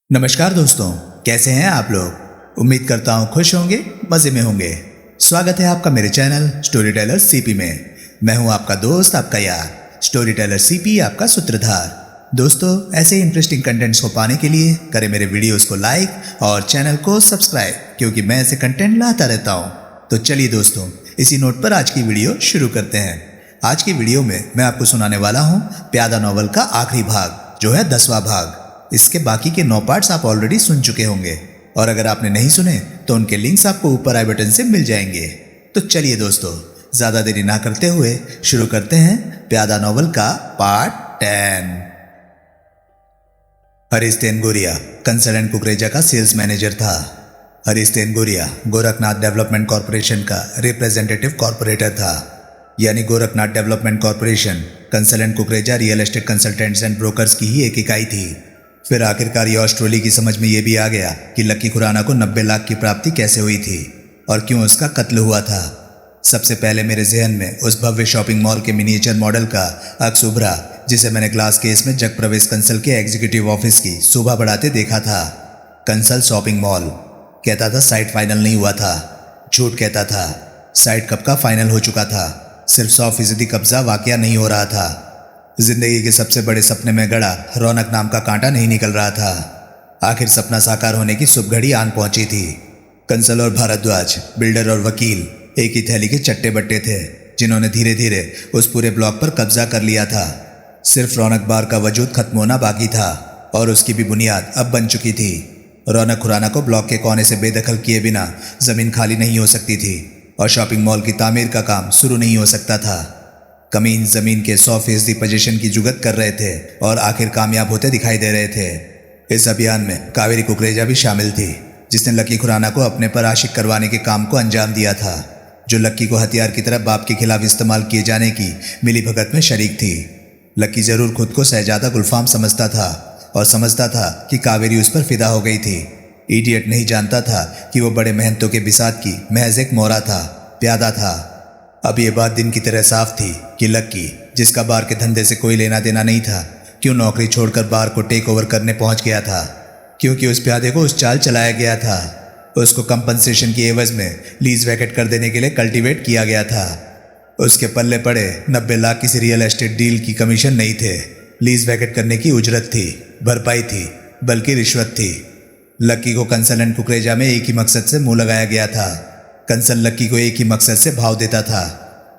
नमस्कार दोस्तों, कैसे हैं आप लोग। उम्मीद करता हूँ खुश होंगे, मज़े में होंगे। स्वागत है आपका मेरे चैनल स्टोरी टेलर सीपी में। मैं हूँ आपका दोस्त, आपका यार, स्टोरी टेलर सीपी, आपका सूत्रधार। दोस्तों, ऐसे इंटरेस्टिंग कंटेंट्स को पाने के लिए करें मेरे वीडियोस को लाइक और चैनल को सब्सक्राइब, क्योंकि मैं ऐसे कंटेंट लाता रहता हूँ। तो चलिए दोस्तों, इसी नोट पर आज की वीडियो शुरू करते हैं। आज की वीडियो में मैं आपको सुनाने वाला हूँ प्यादा नॉवल का आखिरी भाग, जो है 10वां भाग। इसके बाकी के 9 पार्ट्स आप ऑलरेडी सुन चुके होंगे, और अगर आपने नहीं सुने तो उनके लिंक्स आपको ऊपर आई बटन से मिल जाएंगे। तो चलिए दोस्तों, ज्यादा देरी ना करते हुए शुरू करते हैं प्यादा नॉवल का पार्ट 10। हरीश तेनगोरिया कंसल्टेंट कुकरेजा का सेल्स मैनेजर था। हरीश तेनगोरिया गोरखनाथ डेवलपमेंट कॉरपोरेशन का रिप्रेजेंटेटिव कॉरपोरेटर था। यानी Gorakhnath development corporation consultant Kukreja real estate consultants and brokers की ही एक इकाई थी। फिर आखिरकार यॉश ट्रोली की समझ में यह भी आ गया कि लक्की खुराना को 90 लाख की प्राप्ति कैसे हुई थी और क्यों उसका कत्ल हुआ था। सबसे पहले मेरे जहन में उस भव्य शॉपिंग मॉल के मिनिएचर मॉडल का अक्स उभरा, जिसे मैंने ग्लास केस में जग प्रवेश कंसल के एग्जीक्यूटिव ऑफिस की शोभा बढ़ाते देखा था। कंसल शॉपिंग मॉल कहता था साइट फाइनल नहीं हुआ था। झूठ कहता था। साइट कब का फाइनल हो चुका था, सिर्फ 100% कब्जा वाकया नहीं हो रहा था। जिंदगी के सबसे बड़े सपने में गड़ा रौनक नाम का कांटा नहीं निकल रहा था। आखिर सपना साकार होने की शुभ घड़ी आन पहुंची थी। कंसल और भारद्वाज, बिल्डर और वकील एक ही थैली के चट्टे बट्टे थे, जिन्होंने धीरे धीरे उस पूरे ब्लॉक पर कब्जा कर लिया था। सिर्फ रौनक बार का वजूद खत्म होना बाकी था, और उसकी भी बुनियाद अब बन चुकी थी। रौनक खुराना को ब्लॉक के कोने से बेदखल किए बिना जमीन खाली नहीं हो सकती थी, और शॉपिंग मॉल की तामीर का काम शुरू नहीं हो सकता था। कमीन जमीन के 100% पोजीशन की जुगत कर रहे थे और आखिर कामयाब होते दिखाई दे रहे थे। इस अभियान में कावेरी कुकरेजा भी शामिल थी, जिसने लक्की खुराना को अपने पर आशिक करवाने के काम को अंजाम दिया था, जो लक्की को हथियार की तरह बाप के खिलाफ इस्तेमाल किए जाने की मिलीभगत में शरीक थी। लक्की जरूर खुद को शहजादा गुलफाम समझता था, और समझता था कि कावेरी उस पर फिदा हो गई थी। इडियट नहीं जानता था कि वो बड़े मेहनतों के बिसात की महज एक मोहरा था, प्यादा था। अब ये बात दिन की तरह साफ थी कि लक्की, जिसका बार के धंधे से कोई लेना देना नहीं था, क्यों नौकरी छोड़कर बार को टेक ओवर करने पहुंच गया था। क्योंकि उस प्यादे को उस चाल चलाया गया था। उसको कंपनसेशन की एवज में लीज वैकेट कर देने के लिए कल्टीवेट किया गया था। उसके पल्ले पड़े 90 लाख किसी रियल एस्टेट डील की कमीशन नहीं थे। लीज वैकेट करने की उजरत थी, भरपाई थी, बल्कि रिश्वत थी। लक्की को कंसल्टेंट कुकरेजा में एक ही मकसद से मुंह लगाया गया था। कंसल लक्की को एक ही मकसद से भाव देता था।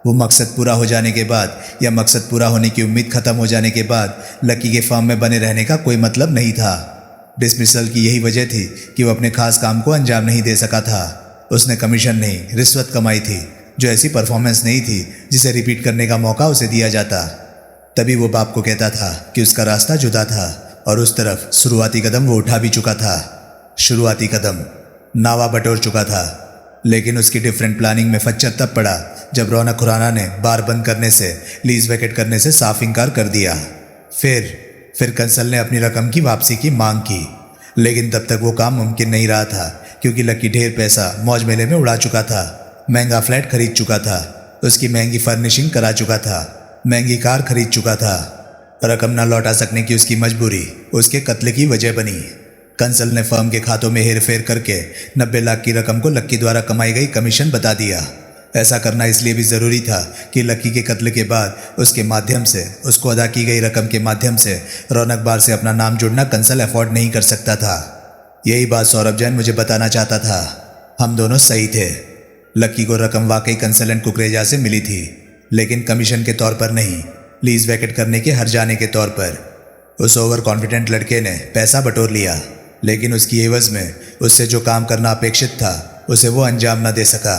वो मकसद पूरा हो जाने के बाद, या मकसद पूरा होने की उम्मीद खत्म हो जाने के बाद, लक्की के फार्म में बने रहने का कोई मतलब नहीं था। डिसमिसल की यही वजह थी कि वो अपने खास काम को अंजाम नहीं दे सका था। उसने कमीशन नहीं, रिश्वत कमाई थी, जो ऐसी परफॉर्मेंस नहीं थी जिसे रिपीट करने का मौका उसे दिया जाता। तभी वो बाप को कहता था कि उसका रास्ता जुदा था, और उस तरफ शुरुआती कदम वो उठा भी चुका था। शुरुआती कदम नावा बटोर चुका था। लेकिन उसकी डिफरेंट प्लानिंग में फच्चर तब पड़ा जब रौनक खुराना ने बार बंद करने से, लीज वैकेट करने से साफ इनकार कर दिया। फिर कंसल ने अपनी रकम की वापसी की मांग की, लेकिन तब तक वो काम मुमकिन नहीं रहा था, क्योंकि लक्की ढेर पैसा मौज मेले में उड़ा चुका था। महंगा फ्लैट खरीद चुका था, उसकी महंगी फर्निशिंग करा चुका था, महंगी कार खरीद चुका था। रकम न लौटा सकने की उसकी मजबूरी उसके कत्ल की वजह बनी। कंसल ने फर्म के खातों में हेरफेर करके 90 लाख की रकम को लक्की द्वारा कमाई गई कमीशन बता दिया। ऐसा करना इसलिए भी ज़रूरी था कि लक्की के कत्ल के बाद उसके माध्यम से, उसको अदा की गई रकम के माध्यम से रौनक बार से अपना नाम जोड़ना कंसल अफोर्ड नहीं कर सकता था। यही बात सौरभ जैन मुझे बताना चाहता था। हम दोनों सही थे। लक्की को रकम वाकई कंसल्टेंट कुकरेजा से मिली थी, लेकिन कमीशन के तौर पर नहीं, लीज वैकेट करने के हर जाने के तौर पर। उस ओवर कॉन्फिडेंट लड़के ने पैसा बटोर लिया, लेकिन उसकी एवज में उससे जो काम करना अपेक्षित था, उसे वो अंजाम न दे सका।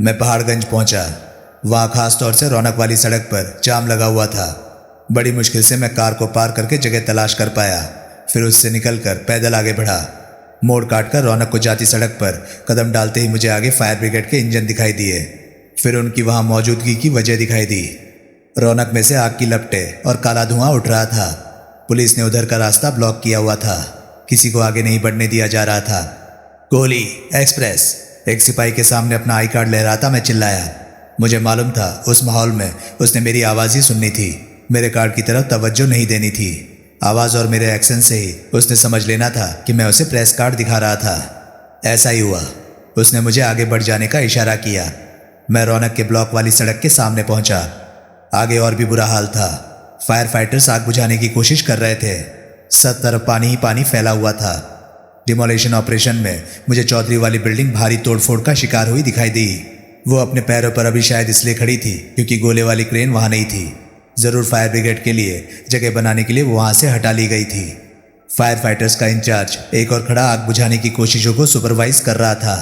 मैं पहाड़गंज पहुंचा। वहाँ खास तौर से रौनक वाली सड़क पर जाम लगा हुआ था। बड़ी मुश्किल से मैं कार को पार करके जगह तलाश कर पाया। फिर उससे निकलकर पैदल आगे बढ़ा। मोड़ काटकर रौनक को जाती सड़क पर कदम डालते ही मुझे आगे फायर ब्रिगेड के इंजन दिखाई दिए। फिर उनकी वहाँ मौजूदगी की वजह दिखाई दी। रौनक में से आग की लपटें और काला धुआं उठ रहा था। पुलिस ने उधर का रास्ता ब्लॉक किया हुआ था। किसी को आगे नहीं बढ़ने दिया जा रहा था। गोली एक्सप्रेस। एक सिपाही के सामने अपना आई कार्ड लहराता मैं चिल्लाया। मुझे मालूम था उस माहौल में उसने मेरी आवाज़ ही सुननी थी, मेरे कार्ड की तरफ तवज्जो नहीं देनी थी। आवाज़ और मेरे एक्शन से ही उसने समझ लेना था कि मैं उसे प्रेस कार्ड दिखा रहा था। ऐसा ही हुआ। उसने मुझे आगे बढ़ जाने का इशारा किया। मैं रौनक के ब्लॉक वाली सड़क के सामने पहुंचा। आगे और भी बुरा हाल था। फायर फाइटर्स आग बुझाने की कोशिश कर रहे थे। सब तरफ पानी ही पानी फैला हुआ था। डिमोलिशन ऑपरेशन में मुझे चौधरी वाली बिल्डिंग भारी तोड़फोड़ का शिकार हुई दिखाई दी। वो अपने पैरों पर अभी शायद इसलिए खड़ी थी क्योंकि गोले वाली क्रेन वहां नहीं थी। जरूर फायर ब्रिगेड के लिए जगह बनाने के लिए वो वहां से हटा ली गई थी। फायर फाइटर्स का इंचार्ज एक और खड़ा आग बुझाने की कोशिशों को सुपरवाइज कर रहा था।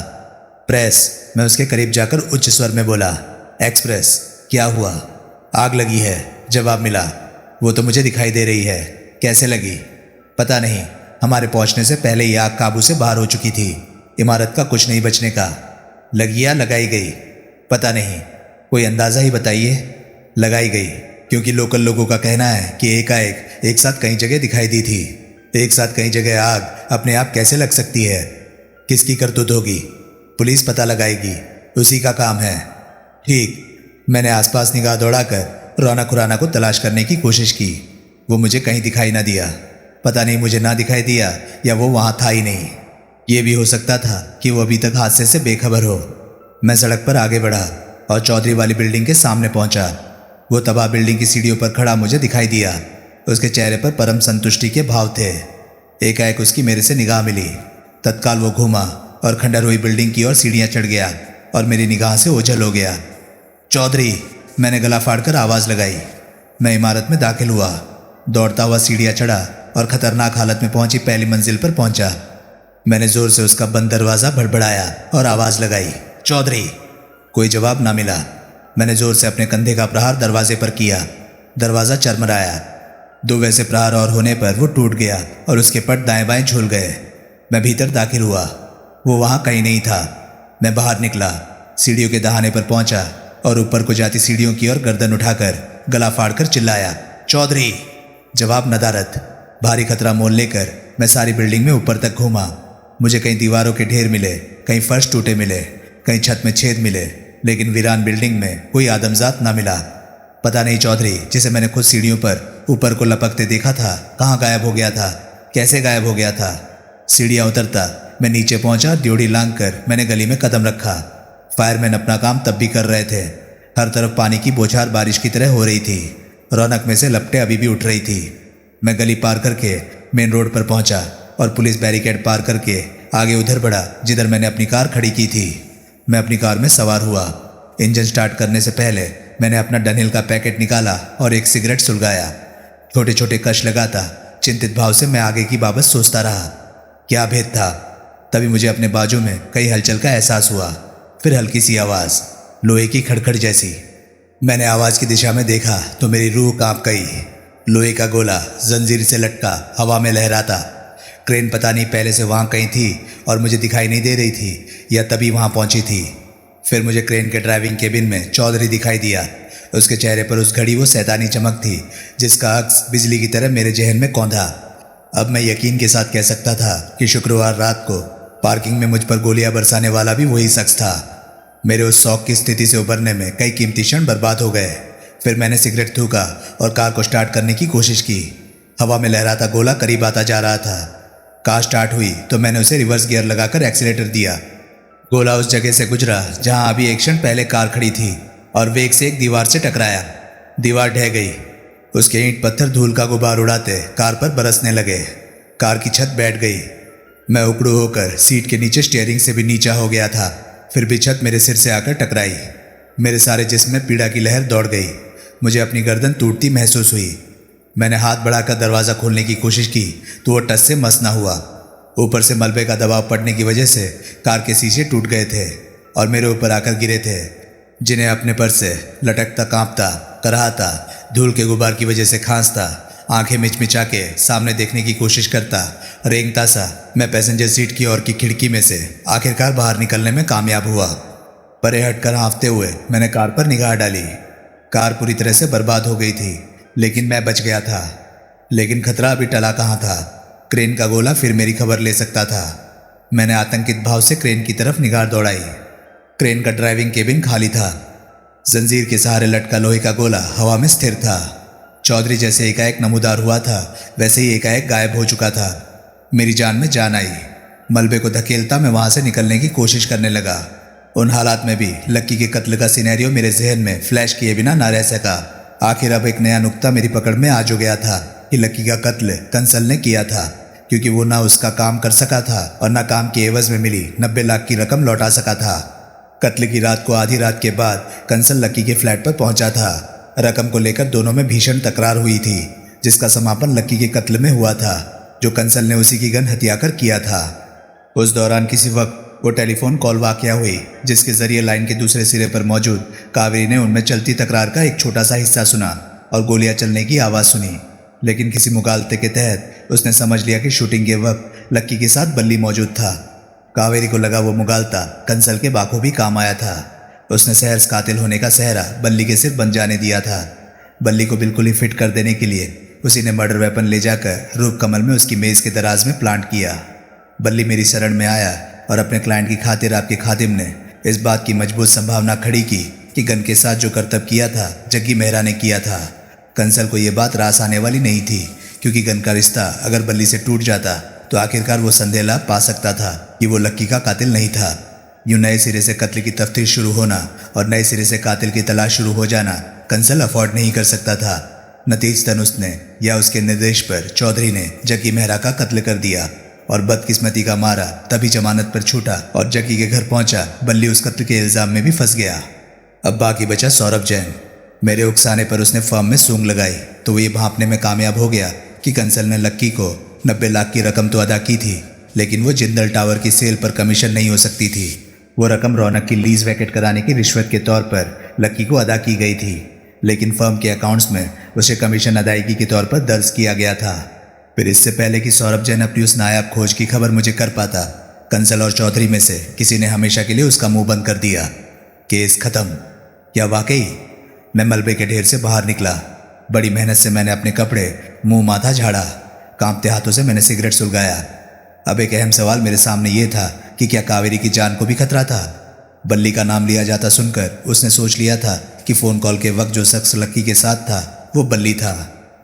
प्रेस, मैं उसके करीब जाकर उच्च स्वर में बोला, एक्सप्रेस, क्या हुआ? आग लगी है, जवाब मिला। वो तो मुझे दिखाई दे रही है। कैसे लगी? पता नहीं, हमारे पहुंचने से पहले ही आग काबू से बाहर हो चुकी थी। इमारत का कुछ नहीं बचने का। लगी या लगाई गई? पता नहीं, कोई अंदाज़ा ही बताइए। लगाई गई, क्योंकि लोकल लोगों का कहना है कि एकाएक एक साथ कई जगह दिखाई दी थी। एक साथ कई जगह आग अपने आप कैसे लग सकती है? किसकी करतूत होगी? पुलिस पता लगाएगी, उसी का काम है। ठीक। मैंने आसपास निगाह दौड़ाकर रौनक खुराना को तलाश करने की कोशिश की। वो मुझे कहीं दिखाई ना दिया। पता नहीं मुझे ना दिखाई दिया या वो वहाँ था ही नहीं। ये भी हो सकता था कि वो अभी तक हादसे से बेखबर हो। मैं सड़क पर आगे बढ़ा और चौधरी वाली बिल्डिंग के सामने पहुंचा। वो तबाह बिल्डिंग की सीढ़ियों पर खड़ा मुझे दिखाई दिया। उसके चेहरे पर परम संतुष्टि के भाव थे। एकाएक उसकी मेरे से निगाह मिली। तत्काल वो घूमा और खंडर हुई बिल्डिंग की ओर सीढ़ियां चढ़ गया और मेरी निगाह से ओझल हो गया। चौधरी, मैंने गला फाड़कर आवाज़ लगाई। मैं इमारत में दाखिल हुआ। दौड़ता हुआ सीढ़ियां चढ़ा और खतरनाक हालत में पहुंची पहली मंजिल पर पहुंचा। मैंने जोर से उसका बंद दरवाज़ा भड़बड़ाया और आवाज़ लगाई, चौधरी। कोई जवाब ना मिला। मैंने जोर से अपने कंधे का प्रहार दरवाजे पर किया। दरवाज़ा चरमराया। 2 वैसे प्रहार और होने पर वो टूट गया और उसके पट दाएं बाएं झूल गए। मैं भीतर दाखिल हुआ। वो वहाँ कहीं नहीं था। मैं बाहर निकला, सीढ़ियों के दहाने पर पहुंचा और ऊपर को जाती सीढ़ियों की ओर गर्दन उठाकर गला फाड़कर चिल्लाया, चौधरी। जवाब नदारद। भारी खतरा मोल लेकर मैं सारी बिल्डिंग में ऊपर तक घूमा। मुझे कहीं दीवारों के ढेर मिले, कहीं फर्श टूटे मिले, कहीं छत में छेद मिले, लेकिन वीरान बिल्डिंग में कोई आदमजात ना मिला। पता नहीं चौधरी, जिसे मैंने खुद सीढ़ियों पर ऊपर को लपकते देखा था, कहाँ गायब हो गया था, कैसे गायब हो गया था। सीढ़ियाँ उतरता मैं नीचे पहुंचा। ड्योढ़ी लांग कर मैंने गली में कदम रखा। फायरमैन अपना काम तब भी कर रहे थे। हर तरफ पानी की बौछार बारिश की तरह हो रही थी। रौनक में से लपटें अभी भी उठ रही थी। मैं गली पार करके मेन रोड पर पहुंचा और पुलिस बैरिकेड पार करके आगे उधर बढ़ा जिधर मैंने अपनी कार खड़ी की थी। मैं अपनी कार में सवार हुआ। इंजन स्टार्ट करने से पहले मैंने अपना डनहिल का पैकेट निकाला और एक सिगरेट सुलगाया। छोटे छोटे कश लगाता चिंतित भाव से मैं आगे की बाबत सोचता रहा। क्या भेद था? तभी मुझे अपने बाजू में कई हलचल का एहसास हुआ। फिर हल्की सी आवाज़, लोहे की खड़खड़ जैसी। मैंने आवाज़ की दिशा में देखा तो मेरी रूह कांप गई। लोहे का गोला जंजीर से लटका हवा में लहराता। क्रेन पता नहीं पहले से वहाँ कहीं थी और मुझे दिखाई नहीं दे रही थी या तभी वहाँ पहुँची थी। फिर मुझे क्रेन के ड्राइविंग केबिन में चौधरी दिखाई दिया। उसके चेहरे पर उस घड़ी वो शैतानी चमक थी जिसका अक्स बिजली की तरह मेरे जहन में कौंधा। अब मैं यकीन के साथ कह सकता था कि शुक्रवार रात को पार्किंग में मुझ पर गोलियां बरसाने वाला भी वही शख्स था। मेरे उस शौक की स्थिति से उबरने में कई कीमती क्षण बर्बाद हो गए। फिर मैंने सिगरेट थूका और कार को स्टार्ट करने की कोशिश की। हवा में लहराता गोला करीब आता जा रहा था। कार स्टार्ट हुई तो मैंने उसे रिवर्स गियर लगाकर एक्सीलेटर दिया। गोला उस जगह से गुजरा जहां अभी एक क्षण पहले कार खड़ी थी और वेग से एक दीवार से टकराया। दीवार ढह गई। उसके ईंट पत्थर धूल का गुबार उड़ाते कार पर बरसने लगे। कार की छत बैठ गई। मैं उकड़ू होकर सीट के नीचे स्टीयरिंग से भी नीचा हो गया था। फिर भी छत मेरे सिर से आकर टकराई। मेरे सारे जिस्म में पीड़ा की लहर दौड़ गई। मुझे अपनी गर्दन टूटती महसूस हुई। मैंने हाथ बढ़ाकर दरवाज़ा खोलने की कोशिश की तो वो टस से मस ना हुआ। ऊपर से मलबे का दबाव पड़ने की वजह से कार के शीशे टूट गए थे और मेरे ऊपर आकर गिरे थे, जिन्हें अपने पर से लटकता कांपता कराहता धूल के गुबार की वजह से खांसता आंखें मिचमिचा के सामने देखने की कोशिश करता रेंगता सा मैं पैसेंजर सीट की ओर की खिड़की में से आखिरकार बाहर निकलने में कामयाब हुआ। परे हटकर हाँफते हुए मैंने कार पर निगाह डाली। कार पूरी तरह से बर्बाद हो गई थी, लेकिन मैं बच गया था। लेकिन खतरा अभी टला कहाँ था। क्रेन का गोला फिर मेरी खबर ले सकता था। मैंने आतंकित भाव से क्रेन की तरफ निगाह दौड़ाई। क्रेन का ड्राइविंग केबिन खाली था। जंजीर के सहारे लटका लोहे का गोला हवा में स्थिर था। चौधरी जैसे एकाएक नमूदार हुआ था वैसे ही एकाएक गायब हो चुका था। मेरी जान में जान आई। मलबे को धकेलता मैं वहां से निकलने की कोशिश करने लगा। उन हालात में भी लक्की के कत्ल का सिनेरियो मेरे जहन में फ्लैश किए बिना ना रह सका। आखिर अब एक नया नुक्ता मेरी पकड़ में आ जो गया था कि लक्की का कत्ल कंसल ने किया था, क्योंकि वो ना उसका काम कर सका था और ना काम के एवज में मिली 90 लाख की रकम लौटा सका था। कत्ल की रात को आधी रात के बाद कंसल लक्की के फ्लैट पर पहुंचा था। रकम को लेकर दोनों में भीषण तकरार हुई थी, जिसका समापन लक्की के कत्ल में हुआ था, जो कंसल ने उसी की गन हथिया कर किया था। उस दौरान किसी वक्त वो टेलीफोन कॉल वाकया हुई, जिसके जरिए लाइन के दूसरे सिरे पर मौजूद कावेरी ने उनमें चलती तकरार का एक छोटा सा हिस्सा सुना और गोलियां चलने की आवाज़ सुनी। लेकिन किसी मुगालते के तहत उसने समझ लिया कि शूटिंग के वक्त लक्की के साथ बल्ली मौजूद था। कावेरी को लगा वो मुगालता कंसल के बाखूबी काम आया था। उसने सहर्ष कातिल होने का सहरा बल्ली के सिर बन जाने दिया था। बल्ली को बिल्कुल ही फिट कर देने के लिए उसी ने मर्डर वेपन ले जाकर रूप कमल में उसकी मेज़ के दराज में प्लांट किया। बल्ली मेरी शरण में आया और अपने क्लाइंट की खातिर आपके खादिम ने इस बात की मजबूत संभावना खड़ी की कि गन के साथ जो करतब किया था जग्गी मेहरा ने किया था। कंसल को यह बात रास आने वाली नहीं थी, क्योंकि गन का रिश्ता अगर बल्ली से टूट जाता तो आखिरकार वो संदेह ला पा सकता था कि वो लक्की का कातिल नहीं था। यूं नए सिरे से कत्ल की तफ्तीश शुरू होना और नए सिरे से कातिल की तलाश शुरू हो जाना कंसल अफोर्ड नहीं कर सकता था। नतीजतन उसने या उसके निर्देश पर चौधरी ने जग्गी मेहरा का कत्ल कर दिया और बदकिस्मती का मारा तभी जमानत पर छूटा और जग्गी के घर पहुंचा बल्ली उस कत्ल के इल्जाम में भी फंस गया। अब बाकी बचा सौरभ जैन। मेरे उकसाने पर उसने फर्म में सूंघ लगाई तो वो ये भांपने में कामयाब हो गया कि कंसल ने लक्की को 90 लाख की रकम तो अदा की थी, लेकिन वो जिंदल टावर की सेल पर कमीशन नहीं हो सकती थी। वो रकम रौनक की लीज वैकेट कराने की रिश्वत के तौर पर लक्की को अदा की गई थी, लेकिन फर्म के अकाउंट्स में उसे कमीशन अदायगी के तौर पर दर्ज किया गया था। फिर इससे पहले कि सौरभ जैन अपनी उस नायाब खोज की खबर मुझे कर पाता, कंसल और चौधरी में से किसी ने हमेशा के लिए उसका मुंह बंद कर दिया। केस खत्म। क्या वाकई? मैं मलबे के ढेर से बाहर निकला। बड़ी मेहनत से मैंने अपने कपड़े मुंह माथा झाड़ा। कांपते हाथों से मैंने सिगरेट सुलगाया। अब एक अहम सवाल मेरे सामने ये था कि क्या कावेरी की जान को भी खतरा था? बल्ली का नाम लिया जाता सुनकर उसने सोच लिया था कि फ़ोन कॉल के वक्त जो शख्स लक्की के साथ था वो बल्ली था,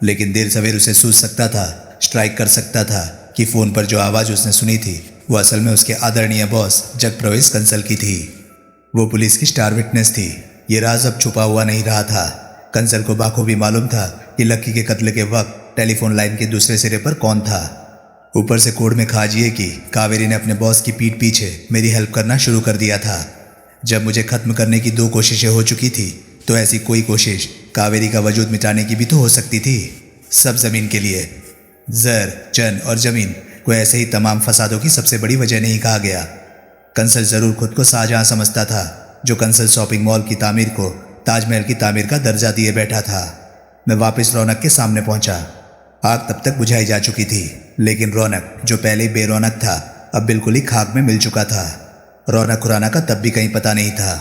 लेकिन देर सवेर उसे सूझ सकता था, स्ट्राइक कर सकता था कि फ़ोन पर जो आवाज़ उसने सुनी थी वो असल में उसके आदरणीय बॉस जगप्रवेश कंसल की थी। वो पुलिस की स्टार विटनेस थी। ये राज अब छुपा हुआ नहीं रहा था। कंसल को बाखूबी मालूम था कि लक्की के कत्ल के वक्त टेलीफोन लाइन के दूसरे सिरे पर कौन था। ऊपर से कोड में खाज ये कि कावेरी ने अपने बॉस की पीठ पीछे मेरी हेल्प करना शुरू कर दिया था। जब मुझे खत्म करने की 2 कोशिशें हो चुकी थी तो ऐसी कोई कोशिश कावेरी का वजूद मिटाने की भी तो हो सकती थी। सब जमीन के लिए। जर, चन और जमीन को ऐसे ही तमाम फसादों की सबसे बड़ी वजह नहीं कहा गया। कंसल जरूर खुद को शाहजहां समझता था, जो कंसल शॉपिंग मॉल की तामीर को ताजमहल की तामीर का दर्जा दिए बैठा था। मैं वापस रौनक के सामने पहुंचा। आग तब तक बुझाई जा चुकी थी, लेकिन रौनक जो पहले ही बेरौनक था अब बिल्कुल ही खाक में मिल चुका था। रौनक खुराना का तब भी कहीं पता नहीं था।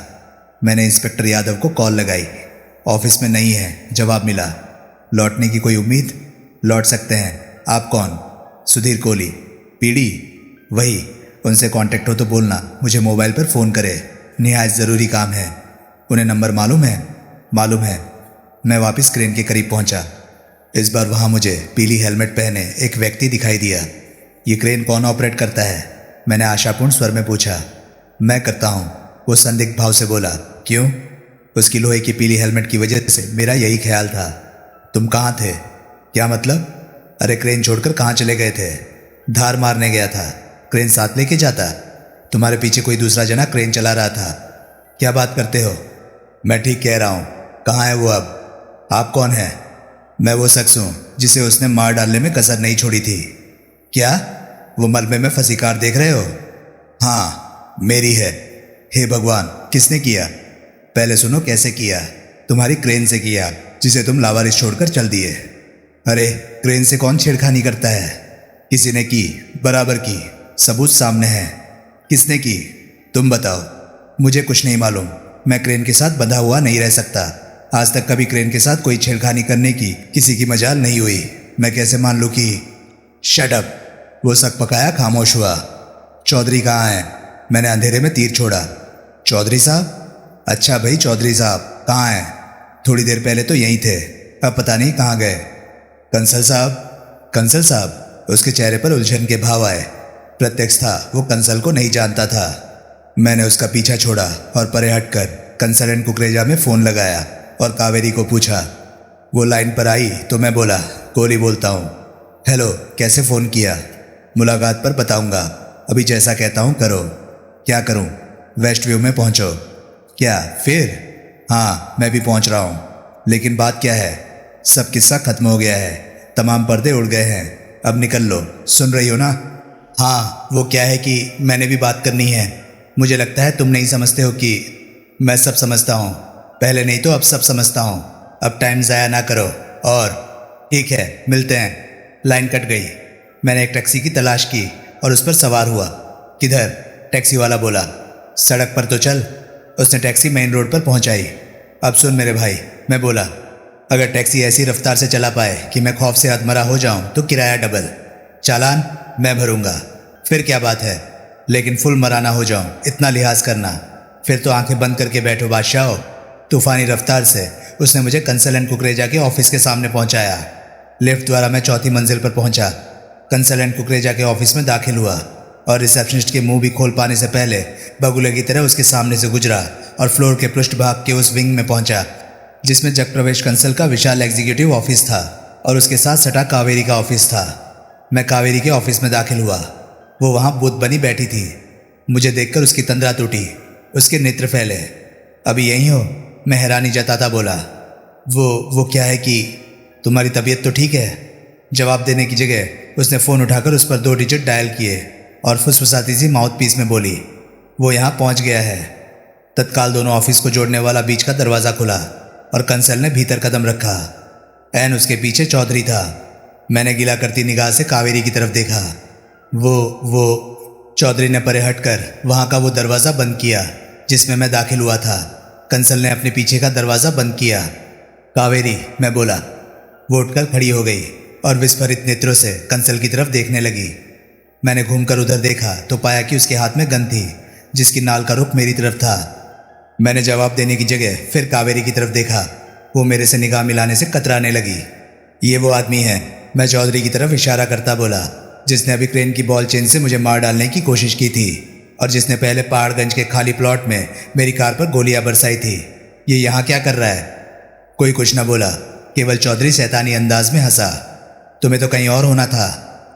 मैंने इंस्पेक्टर यादव को कॉल लगाई। ऑफिस में नहीं है, जवाब मिला। लौटने की कोई उम्मीद? लौट सकते हैं। आप कौन? सुधीर कोहली। पीडी? वही। उनसे कांटेक्ट हो तो बोलना मुझे मोबाइल पर फ़ोन करे, निहायत ज़रूरी काम है। उन्हें नंबर मालूम है? मालूम है। मैं वापस क्रेन के करीब पहुंचा। इस बार वहां मुझे पीली हेलमेट पहने एक व्यक्ति दिखाई दिया। ये क्रेन कौन ऑपरेट करता है? मैंने आशापूर्ण स्वर में पूछा। मैं करता हूं, वो संदिग्ध भाव से बोला। क्यों? उसकी लोहे की पीली हेलमेट की वजह से मेरा यही ख्याल था। तुम कहाँ थे? क्या मतलब? अरे क्रेन छोड़कर कहाँ चले गए थे? धार मारने गया था। क्रेन साथ लेके जाता? तुम्हारे पीछे कोई दूसरा जना क्रेन चला रहा था। क्या बात करते हो? मैं ठीक कह रहा हूँ। कहाँ है वो अब? आप कौन हैं? मैं वो शख्स हूँ जिसे उसने मार डालने में कसर नहीं छोड़ी थी। क्या? वो मलबे में फंसी कार देख रहे हो? हाँ, मेरी है। हे भगवान, किसने किया? पहले सुनो कैसे किया। तुम्हारी क्रेन से किया, जिसे तुम लावारिस छोड़कर चल दिए। अरे क्रेन से कौन छेड़खानी करता है? किसी ने की, बराबर की। सबूत सामने है। किसने की? तुम बताओ। मुझे कुछ नहीं मालूम। मैं क्रेन के साथ बंधा हुआ नहीं रह सकता। आज तक कभी क्रेन के साथ कोई छेड़खानी करने की किसी की मजाल नहीं हुई। मैं कैसे मान लूं कि? Shut up. वो सक पकाया खामोश हुआ। चौधरी कहाँ है? मैंने अंधेरे में तीर छोड़ा। चौधरी साहब? अच्छा भाई, चौधरी साहब कहाँ हैं? थोड़ी देर पहले तो यहीं थे। अब पता नहीं कहाँ गए। कंसल साहब, उसके चेहरे पर उलझन के भाव आए। प्रत्यक्ष था वो कंसल को नहीं जानता था। मैंने उसका पीछा छोड़ा और परे हटकर कंसल एंड कुकरेजा में फ़ोन लगाया और कावेरी को पूछा। वो लाइन पर आई तो मैं बोला, कोहली बोलता हूँ। हेलो, कैसे फ़ोन किया? मुलाकात पर बताऊँगा, अभी जैसा कहता हूँ करो। क्या करूँ? वेस्ट व्यू में पहुँचो। क्या फिर? हाँ, मैं भी पहुँच रहा हूँ। लेकिन बात क्या है? सब किस्सा खत्म हो गया है, तमाम पर्दे उड़ गए हैं, अब निकल लो। सुन रही हो ना? हाँ, वो क्या है कि मैंने भी बात करनी है। मुझे लगता है तुम नहीं समझते हो कि मैं सब समझता हूँ। पहले नहीं तो अब सब समझता हूँ। अब टाइम ज़ाया ना करो। और ठीक है, मिलते हैं। लाइन कट गई। मैंने एक टैक्सी की तलाश की और उस पर सवार हुआ। किधर? टैक्सी वाला बोला, सड़क पर तो चल। उसने टैक्सी मेन रोड पर पहुंचाई। अब सुन मेरे भाई, मैं बोला, अगर टैक्सी ऐसी रफ्तार से चला पाए कि मैं खौफ से अधमरा हो जाऊं तो किराया डबल, चालान मैं भरूंगा। फिर क्या बात है, लेकिन फुल मराना हो जाऊं इतना लिहाज करना। फिर तो आंखें बंद करके बैठो बादशाह हो। तूफानी रफ्तार से उसने मुझे कंसल एंड कुकरेजा के ऑफिस के सामने पहुंचाया। लिफ्ट द्वारा मैं चौथी मंजिल पर पहुंचा। कंसल एंड कुकरेजा के ऑफिस में दाखिल हुआ और रिसेप्शनिस्ट के मुंह भी खोल पाने से पहले बगुले की तरह उसके सामने से गुजरा और फ्लोर के पृष्ठभाग के उस विंग में पहुंचा जिसमें जग प्रवेश कंसल का विशाल एग्जीक्यूटिव ऑफिस था और उसके साथ सटा कावेरी का ऑफिस था। मैं कावेरी के ऑफिस में दाखिल हुआ। वो वहाँ बुत बनी बैठी थी। मुझे देखकर उसकी तंद्रा टूटी, उसके नेत्र फैले। अभी यहीं हो? मैं हैरानी जताता बोला। वो क्या है कि तुम्हारी तबीयत तो ठीक है? जवाब देने की जगह उसने फ़ोन उठाकर उस पर 2 डिजिट डायल किए और फुसफुसाती सी माउथ पीस में बोली, वो यहाँ पहुँच गया है। तत्काल दोनों ऑफिस को जोड़ने वाला बीच का दरवाज़ा खुला और कंसल ने भीतर कदम रखा। ऐन उसके पीछे चौधरी था। मैंने गिला करती निगाह से कावेरी की तरफ देखा। वो चौधरी ने परे हटकर वहाँ का वो दरवाज़ा बंद किया जिसमें मैं दाखिल हुआ था। कंसल ने अपने पीछे का दरवाज़ा बंद किया। कावेरी, मैं बोला। वो उठकर खड़ी हो गई और विस्फारित नेत्रों से कंसल की तरफ देखने लगी। मैंने घूमकर उधर देखा तो पाया कि उसके हाथ में गन थी जिसकी नाल का रुख मेरी तरफ था। मैंने जवाब देने की जगह फिर कावेरी की तरफ देखा। वो मेरे से निगाह मिलाने से कतराने लगी। ये वो आदमी है, मैं चौधरी की तरफ इशारा करता बोला, जिसने अभी क्रेन की बॉल चेन से मुझे मार डालने की कोशिश की थी और जिसने पहले पहाड़गंज के खाली प्लॉट में मेरी कार पर गोलियां बरसाई थी। ये यहाँ क्या कर रहा है? कोई कुछ न बोला, केवल चौधरी शैतानी अंदाज में हंसा। तुम्हें तो कहीं और होना था।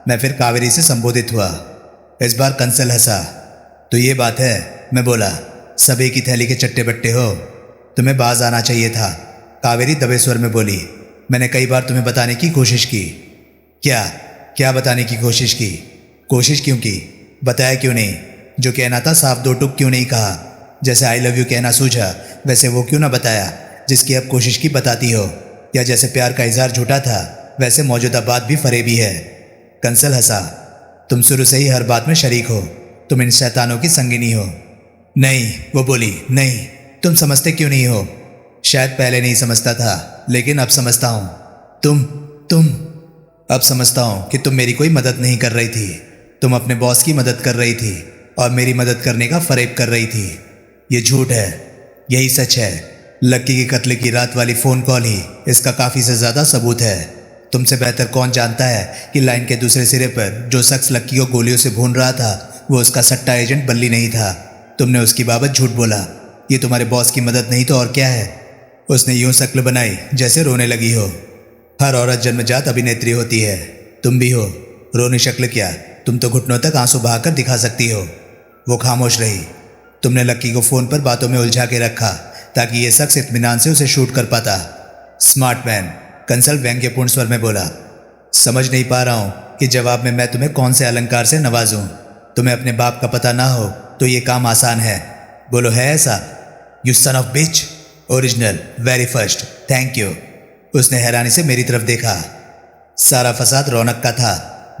मैं फिर कावेरी से संबोधित हुआ। इस बार कंसल हंसा। तो ये बात है, मैं बोला। सभी की थैली के चट्टे बट्टे हो, तुम्हें बाज आना चाहिए था। कावेरी दबे स्वर में बोली। मैंने कई बार तुम्हें बताने की कोशिश की। क्या बताने की कोशिश की? कोशिश क्यों की? बताया क्यों नहीं? जो कहना था साफ 2 टुक क्यों नहीं कहा? जैसे आई लव यू कहना सूझा वैसे वो क्यों ना बताया जिसकी अब कोशिश की बताती हो? या जैसे प्यार का इजहार झूठा था वैसे मौजूदा बात भी फरेबी है? कंसल हंसा। तुम शुरू से ही हर बात में शरीक हो, तुम इन शैतानों की संगिनी हो। नहीं, वो बोली, नहीं। तुम समझते क्यों नहीं हो? शायद पहले नहीं समझता था, लेकिन अब समझता हूँ। तुम अब समझता हूँ कि तुम मेरी कोई मदद नहीं कर रही थी। तुम अपने बॉस की मदद कर रही थी और मेरी मदद करने का फरेब कर रही थी। ये झूठ है, यही सच है। लक्की के कत्ल की रात वाली फ़ोन कॉल ही इसका काफ़ी से ज़्यादा सबूत है। तुमसे बेहतर कौन जानता है कि लाइन के दूसरे सिरे पर जो शख्स लक्की को गोलियों से भून रहा था वो उसका सट्टा एजेंट बल्ली नहीं था। तुमने उसकी बाबत झूठ बोला। ये तुम्हारे बॉस की मदद नहीं तो और क्या है? उसने यूं शक्ल बनाई जैसे रोने लगी हो। हर औरत जन्मजात अभिनेत्री होती है, तुम भी हो। रोनी शक्ल क्या, तुम तो घुटनों तक आंसू बहाकर दिखा सकती हो। वो खामोश रही। तुमने लक्की को फ़ोन पर बातों में उलझा के रखा ताकि ये शख्स इत्मीनान से उसे शूट कर पाता। स्मार्ट मैन, कंसल व्यंग्यपूर्ण स्वर में बोला। समझ नहीं पा रहा हूँ कि जवाब में मैं तुम्हें कौन से अलंकार से नवाजूं। तुम्हें अपने बाप का पता ना हो तो ये काम आसान है। बोलो, है ऐसा? You son of bitch. Original, very first, thank you. उसने हैरानी से मेरी तरफ देखा। सारा फसाद रौनक का था,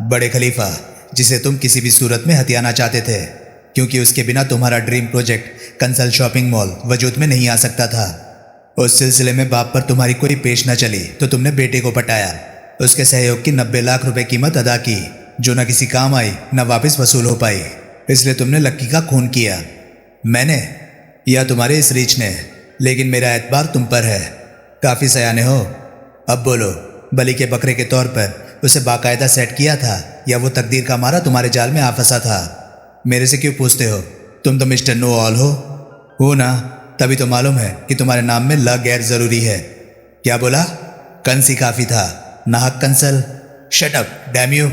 बड़े खलीफा, जिसे तुम किसी भी सूरत में हथियाना चाहते थे, क्योंकि उसके बिना तुम्हारा dream project Kansal shopping mall वजूद में नहीं आ सकता था। उस सिलसिले में बाप पर तुम्हारी कोई पेश न चली तो तुमने बेटे को पटाया। उसके सहयोग की 90 लाख रुपए कीमत अदा की, जो न किसी काम आई न वापस वसूल हो पाई। इसलिए तुमने लक्की का खून किया। मैंने या तुम्हारे इस रीच ने? लेकिन मेरा एतबार तुम पर है। काफ़ी सयाने हो। अब बोलो, बलि के बकरे के तौर पर उसे बाकायदा सेट किया था या वो तकदीर का मारा तुम्हारे जाल में आ फंसा था? मेरे से क्यों पूछते हो? तुम तो मिस्टर नो ऑल हो ना? तभी तो मालूम है कि तुम्हारे नाम में ल गैर जरूरी है। क्या बोला? कंस ही काफी था, नाहक Kansal. Shut up damn you.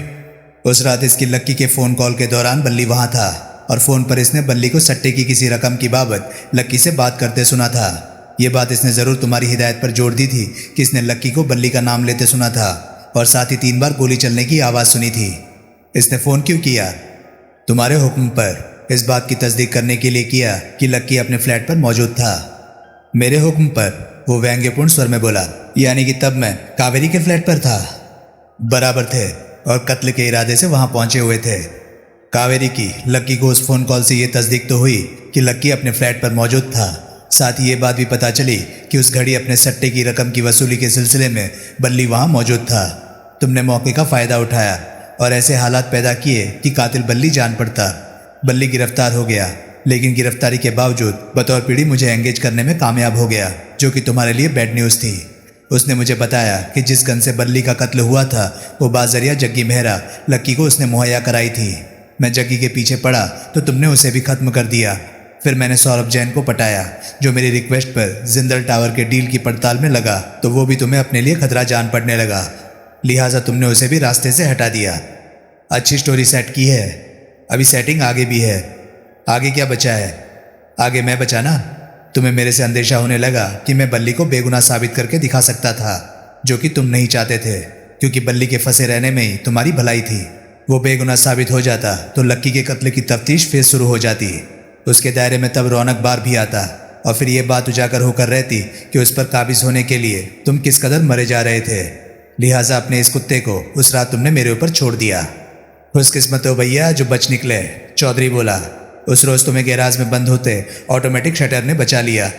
उस रात इसकी लक्की के फोन कॉल के दौरान बल्ली वहां था और फोन पर इसने बल्ली को सट्टे की किसी रकम की बाबत लक्की से बात करते सुना था। ये बात इसने जरूर तुम्हारी हिदायत पर जोड़ दी थी कि इसने लक्की को बल्ली का नाम लेते सुना था और साथ ही 3 बार गोली चलने की आवाज सुनी थी। इसने फोन क्यों किया? तुम्हारे हुक्म पर, इस बात की तस्दीक करने के लिए किया कि लक्की अपने फ्लैट पर मौजूद था। मेरे हुक्म पर? वो व्यंग्यपूर्ण स्वर में बोला। यानी कि तब मैं कावेरी के फ्लैट पर था? बराबर थे, और कत्ल के इरादे से वहां पहुंचे हुए थे। कावेरी की लक्की को उस फोन कॉल से यह तस्दीक तो हुई कि लक्की अपने फ्लैट पर मौजूद था। साथ ही ये बात भी पता चली कि उस घड़ी अपने सट्टे की रकम की वसूली के सिलसिले में बल्ली वहां मौजूद था। तुमने मौके का फायदा उठाया और ऐसे हालात पैदा किए कि कातिल बल्ली जान पड़ता। बल्ली गिरफ्तार हो गया, लेकिन गिरफ्तारी के बावजूद बतौर पीढ़ी मुझे एंगेज करने में कामयाब हो गया, जो कि तुम्हारे लिए बैड न्यूज़ थी। उसने मुझे बताया कि जिस गन से बल्ली का कत्ल हुआ था वो बाजरिया जग्गी मेहरा लक्की को उसने मुहैया कराई थी। मैं जग्गी के पीछे पड़ा तो तुमने उसे भी खत्म कर दिया। फिर मैंने सौरभ जैन को पटाया, जो मेरी रिक्वेस्ट पर जिंदल टावर के डील की पड़ताल में लगा, तो वो भी तुम्हें अपने लिए खतरा जान पड़ने लगा। लिहाजा तुमने उसे भी रास्ते से हटा दिया। अच्छी स्टोरी सेट की है, अभी सेटिंग आगे भी है। आगे क्या बचा है? आगे मैं बचा ना। तुम्हें मेरे से अंदेशा होने लगा कि मैं बल्ली को बेगुनाह साबित करके दिखा सकता था, जो कि तुम नहीं चाहते थे, क्योंकि बल्ली के फंसे रहने में ही तुम्हारी भलाई थी। वो बेगुनाह साबित हो जाता तो लक्की के कत्ल की तफ्तीश फिर शुरू हो जाती। उसके दायरे में तब रौनक बार भी आता और फिर ये बात उजागर होकर रहती कि उस पर काबिज होने के लिए तुम किस कदर मरे जा रहे थे। लिहाजा अपने इस कुत्ते को उस रात तुमने मेरे ऊपर छोड़ दिया। खुशकिस्मत हो भैया जो बच निकले, चौधरी बोला। उस रोज तुम्हें गैराज में बंद होते ऑटोमेटिक शटर ने बचा लिया।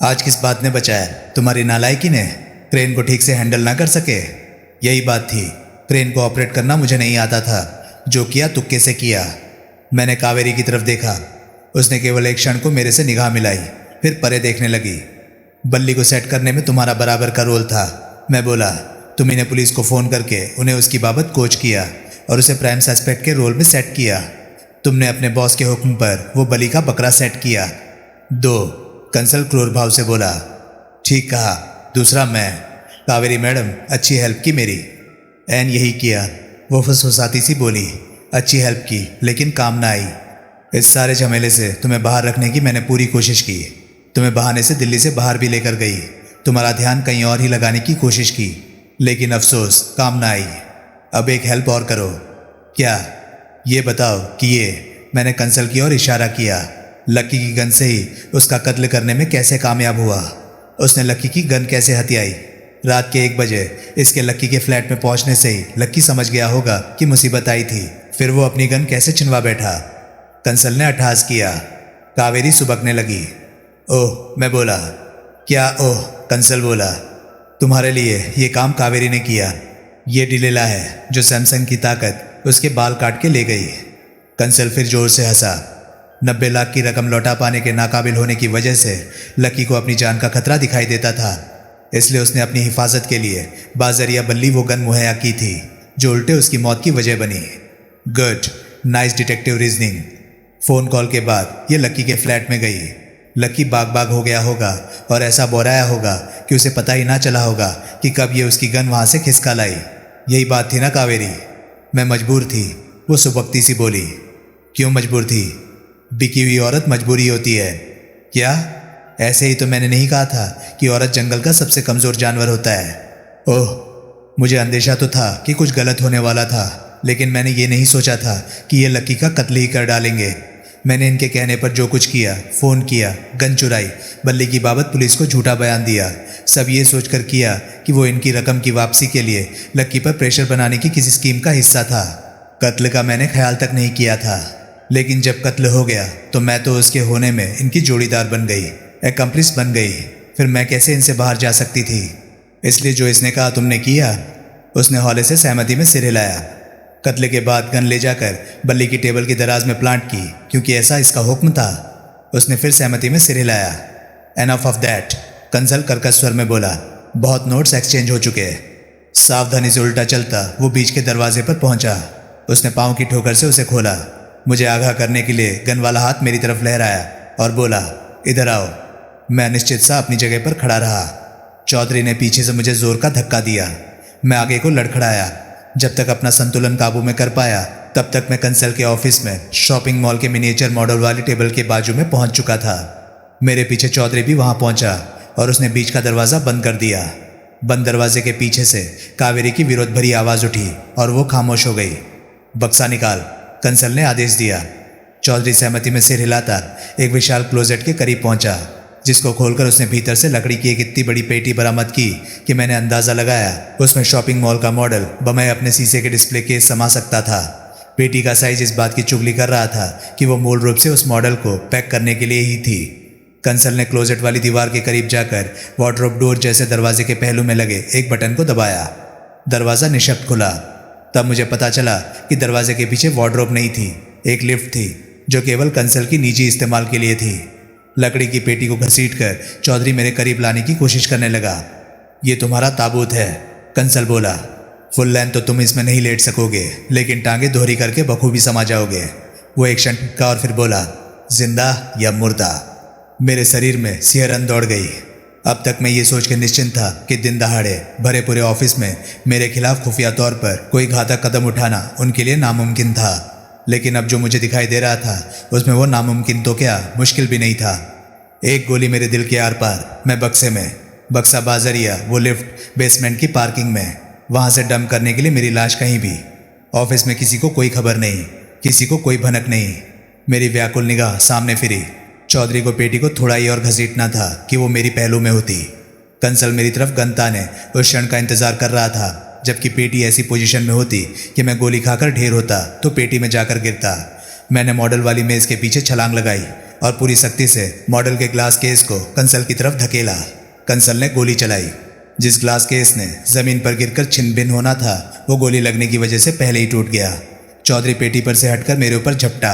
आज किस बात ने बचाया? तुम्हारी नालायकी ने। क्रेन को ठीक से हैंडल ना कर सके, यही बात थी। क्रेन को ऑपरेट करना मुझे नहीं आता था, जो किया तुक्के से किया। मैंने कावेरी की तरफ देखा, उसने केवल एक क्षण को मेरे से निगाह मिलाई, फिर परे देखने लगी। बल्ली को सेट करने में तुम्हारा बराबर का रोल था। मैं बोला, तुम इन्हें पुलिस को फ़ोन करके उन्हें उसकी बाबत कोच किया और उसे प्राइम सस्पेक्ट के रोल में सेट किया। तुमने अपने बॉस के हुक्म पर वो बलि का बकरा सेट किया। 2 कंसल क्रूर भाव से बोला। ठीक कहा, दूसरा मैं। कावेरी मैडम अच्छी हेल्प की मेरी। एन यही किया, वो फुसफुसाती सी बोली। अच्छी हेल्प की, लेकिन काम ना आई। इस सारे झमेले से तुम्हें बाहर रखने की मैंने पूरी कोशिश की। तुम्हें बहाने से दिल्ली से बाहर भी लेकर गई, तुम्हारा ध्यान कहीं और ही लगाने की कोशिश की, लेकिन अफसोस काम ना आई। अब एक हेल्प और करो। क्या? ये बताओ कि ये मैंने कंसल की ओर इशारा किया, लक्की की गन से ही उसका कत्ल करने में कैसे कामयाब हुआ? उसने लक्की की गन कैसे हथियाई? रात के 1 बजे इसके लक्की के फ्लैट में पहुंचने से ही लक्की समझ गया होगा कि मुसीबत आई थी। फिर वो अपनी गन कैसे छिनवा बैठा? कंसल ने अट्ठास किया। कावेरी सुबकने लगी। ओह, मैं बोला। क्या ओह? कंसल बोला। तुम्हारे लिए ये काम कावेरी ने किया। ये डिलेला है जो सैमसंग की ताकत उसके बाल काट के ले गई। कंसल फिर जोर से हंसा। 90 लाख की रकम लौटा पाने के नाकाबिल होने की वजह से लक्की को अपनी जान का खतरा दिखाई देता था, इसलिए उसने अपनी हिफाजत के लिए बाजरिया बल्ली वो गन मुहैया की थी, जो उल्टे उसकी मौत की वजह बनी। Good, nice detective reasoning. Phone call के बाद ये लक्की के फ्लैट में गई। लक्की बाग बाग हो गया होगा और ऐसा बोराया होगा कि उसे पता ही ना चला होगा कि कब ये उसकी गन वहाँ से खिसका लाई। यही बात थी ना कावेरी? मैं मजबूर थी, वो सुबकती सी बोली। क्यों मजबूर थी? बिकी हुई औरत मजबूरी होती है क्या? ऐसे ही तो मैंने नहीं कहा था कि औरत जंगल का सबसे कमज़ोर जानवर होता है। ओह, मुझे अंदेशा तो था कि कुछ गलत होने वाला था, लेकिन मैंने ये नहीं सोचा था कि ये लक्की का कत्ल ही कर डालेंगे। मैंने इनके कहने पर जो कुछ किया, फ़ोन किया, गन चुराई, बल्ली की बाबत पुलिस को झूठा बयान दिया, सब ये सोचकर किया कि वो इनकी रकम की वापसी के लिए लक्की पर प्रेशर बनाने की किसी स्कीम का हिस्सा था। कत्ल का मैंने ख्याल तक नहीं किया था, लेकिन जब कत्ल हो गया तो मैं तो उसके होने में इनकी जोड़ीदार बन गई, एक्म्प्लिस बन गई। फिर मैं कैसे इनसे बाहर जा सकती थी? इसलिए जो इसने कहा तुमने किया। उसने हौले से सहमति में सिर हिलाया। कत्ल के बाद गन ले जाकर बल्ली की टेबल की दराज में प्लांट की, क्योंकि ऐसा इसका हुक्म था। उसने फिर सहमति में सिर हिलाया। एनफ ऑफ दैट, कंसल कर्कश स्वर में बोला। बहुत नोट्स एक्सचेंज हो चुके। सावधानी से उल्टा चलता वो बीच के दरवाजे पर पहुंचा। उसने पाँव की ठोकर से उसे खोला। मुझे आगाह करने के लिए गन वाला हाथ मेरी तरफ लहराया और बोला, इधर आओ। मैं अनिश्चित सा अपनी जगह पर खड़ा रहा। चौधरी ने पीछे से मुझे जोर का धक्का दिया। मैं आगे को लड़खड़ाया। जब तक अपना संतुलन काबू में कर पाया तब तक मैं कंसल के ऑफिस में शॉपिंग मॉल के मिनिएचर मॉडल वाली टेबल के बाजू में पहुंच चुका था। मेरे पीछे चौधरी भी वहां पहुंचा और उसने बीच का दरवाज़ा बंद कर दिया। बंद दरवाजे के पीछे से कावेरी की विरोध भरी आवाज़ उठी और वो खामोश हो गई। बक्सा निकाल, कंसल ने आदेश दिया। चौधरी सहमति में सिर हिलाता एक विशाल क्लोजेट के करीब पहुंचा, जिसको खोलकर उसने भीतर से लकड़ी की एक इतनी बड़ी पेटी बरामद की कि मैंने अंदाज़ा लगाया उसमें शॉपिंग मॉल का मॉडल बम्बई अपने शीशे के डिस्प्ले केस समा सकता था। पेटी का साइज इस बात की चुगली कर रहा था कि वो मूल रूप से उस मॉडल को पैक करने के लिए ही थी। कंसल ने क्लोजेट वाली दीवार के करीब जाकर वार्डरोब डोर जैसे दरवाजे के पहलू में लगे एक बटन को दबाया। दरवाज़ा निशब्द खुला। तब मुझे पता चला कि दरवाजे के पीछे वार्डरोब नहीं थी, एक लिफ्ट थी जो केवल कंसल की निजी इस्तेमाल के लिए थी। लकड़ी की पेटी को घसीटकर चौधरी मेरे करीब लाने की कोशिश करने लगा। ये तुम्हारा ताबूत है, कंसल बोला। फुल लेंथ तो तुम इसमें नहीं लेट सकोगे, लेकिन टांगे दोहरी करके बखूबी समा जाओगे। वो एक क्षण टिका और फिर बोला, जिंदा या मुर्दा। मेरे शरीर में सिहरन दौड़ गई। अब तक मैं ये सोच के निश्चिंत था कि दिन दहाड़े भरे पूरे ऑफिस में मेरे खिलाफ खुफिया तौर पर कोई घातक कदम उठाना उनके लिए नामुमकिन था, लेकिन अब जो मुझे दिखाई दे रहा था उसमें वो नामुमकिन तो क्या, मुश्किल भी नहीं था। एक गोली मेरे दिल के आर पार। मैं बक्से में, बक्सा बाजरिया, वो लिफ्ट बेसमेंट की पार्किंग में, वहाँ से डंप करने के लिए मेरी लाश कहीं भी। ऑफिस में किसी को कोई खबर नहीं, किसी को कोई भनक नहीं। मेरी व्याकुल निगाह सामने फिरी। चौधरी को पेटी को थोड़ा ही और घसीटना था कि वो मेरी पहलू में होती। कंसल मेरी तरफ गन ताने उस क्षण का इंतजार कर रहा था जबकि पेटी ऐसी पोजीशन में होती कि मैं गोली खाकर ढेर होता तो पेटी में जाकर गिरता। मैंने मॉडल वाली मेज के पीछे छलांग लगाई और पूरी सख्ती से मॉडल के ग्लास केस को कंसल की तरफ धकेला। कंसल ने गोली चलाई। जिस ग्लास केस ने जमीन पर गिरकर छिन भिन होना था वो गोली लगने की वजह से पहले ही टूट गया। चौधरी पेटी पर से हटकर मेरे ऊपर झपटा।